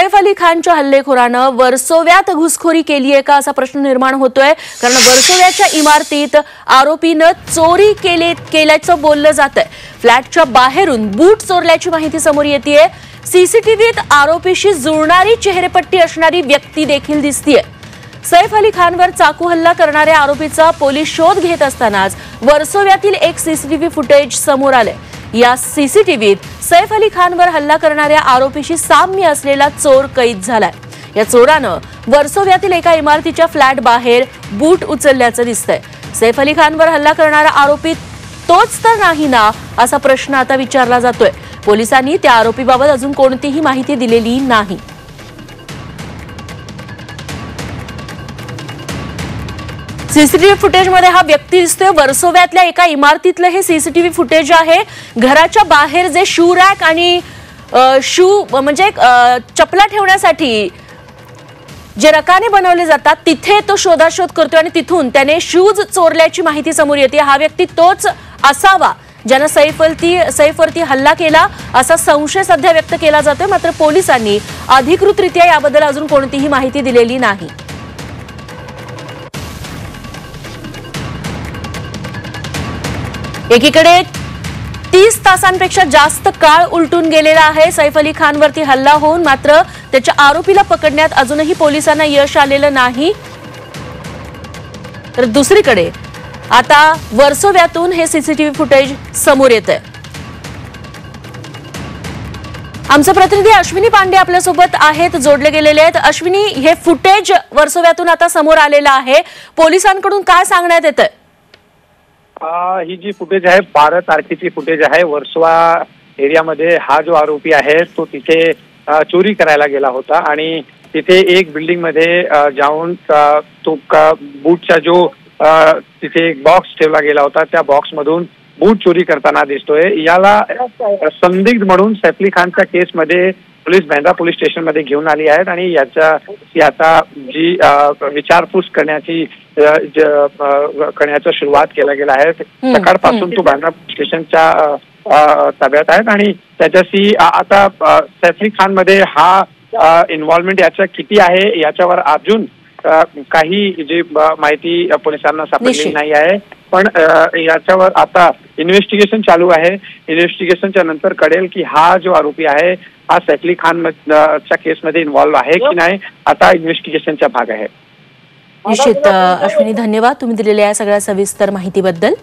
सैफ अली खानच्या हल्लेखोरानं वर्सोव्यात घुसखोरी केली आहे का असा प्रश्न निर्माण होतोय। कारण वर्सोव्याच्या इमारतीत आरोपीनं चोरी केल्याचं बोललं जातंय। फ्लॅटच्या बाहेरून बूट चोरल्याची माहिती समोर येतेय। सीसीटीव्हीत आरोपीशी जुळणारी चेहरेपट्टी असणारी व्यक्ती देखील दिसतेय। सैफ अली खानवर चाकू हल्ला करणाऱ्या आरोपीचा पोलीस शोध घेत असतानाच वर्सोव्यातील एक सीसीटीव्ही फुटेज समोर आले। या सीसीटीव्हीत सैफ अली खानवर हल्ला करणाऱ्या आरोपीशी साम्य असलेला चोर कैद झालाय। या चोरानं वर्सोव्यातील एका इमारतीच्या फ्लॅट बाहेर बूट उचलल्याचं दिसतंय। सैफ अली खानवर हल्ला करणारा आरोपी तोच तर नाही ना असा प्रश्न आता विचारला जातोय। पोलिसांनी त्या आरोपीबाबत अजून कोणतीही माहिती दिलेली नाही। सीसीटीव्ही फुटेजमध्ये हा व्यक्ती दिसतोय। वर्सोव्यातल्या एका इमारतीतलं हे सीसीटीव्ही फुटेज आहे। घराच्या बाहेर जे शू रॅक आणि शू म्हणजे चपला ठेवण्यासाठी जे रकाने बनवले जातात तिथे तो शोधाशोध करतोय आणि तिथून त्याने शूज चोरल्याची माहिती समोर येते। हा व्यक्ती तोच असावा ज्यानं सैफवरती हल्ला केला असा संशय सध्या व्यक्त केला जातोय। मात्र पोलिसांनी अधिकृतरित्या याबद्दल अजून कोणतीही माहिती दिलेली नाही। एकीकडे 30 तासांपेक्षा जास्त काळ उलटून गेलेला आहे सैफ अली खानवरती हल्ला होऊन, मात्र त्याच्या आरोपीला पकडण्यात अजूनही पोलिसांना यश आलेलं नाही। तर दुसरीकडे आता वर्सोव्यातून हे सीसीटीव्ही फुटेज समोर येतंय। आमचे प्रतिनिधी अश्विनी पांडे आपल्यासोबत आहेत, जोडले गेलेले आहेत। अश्विनी, हे फुटेज वर्सोव्यातून आता समोर आलेलं आहे, पोलिसांकडून काय सांगण्यात येतंय? ही जी फुटेज आहे 12 तारखेची फुटेज आहे। वर्सोवा एरियामध्ये हा जो आरोपी आहे तो तिथे चोरी करायला गेला होता आणि तिथे एक बिल्डिंग मध्ये जाऊन तो बूटचा जो तिथे एक बॉक्स ठेवला गेला होता त्या बॉक्स मधून बूट चोरी करताना दिसतोय। याला संदिग्ध म्हणून सैफ अली खानच्या केसमध्ये पोलीस बँड्रा पोलीस स्टेशन मध्ये घेऊन आली आहेत आणि याचा जी विचारपूस करण्याची सुरुवात केला गेला आहे। सकाळपासून तो बँड्रा स्टेशनच्या ताब्यात आहेत आणि त्याच्याशी आता सैफ अली खान मध्ये हा इन्व्हॉल्वमेंट याचा किती आहे याच्यावर अजून काही जी माहिती पोलिसांना सापडलेली नाही आहे। पण याच्यावर आता इन्व्हेस्टिगेशन चालू आहे। इन्व्हेस्टिगेशनच्या नंतर कळेल की हा जो आरोपी आहे हा सैफ अली खानच्या केसमध्ये इन्व्हॉल्व आहे की नाही। आता इन्व्हेस्टिगेशनचा भाग आहे। निश्चित अश्विनी, धन्यवाद तुम्ही दिलेल्या या सगळ्या सविस्तर माहितीबद्दल।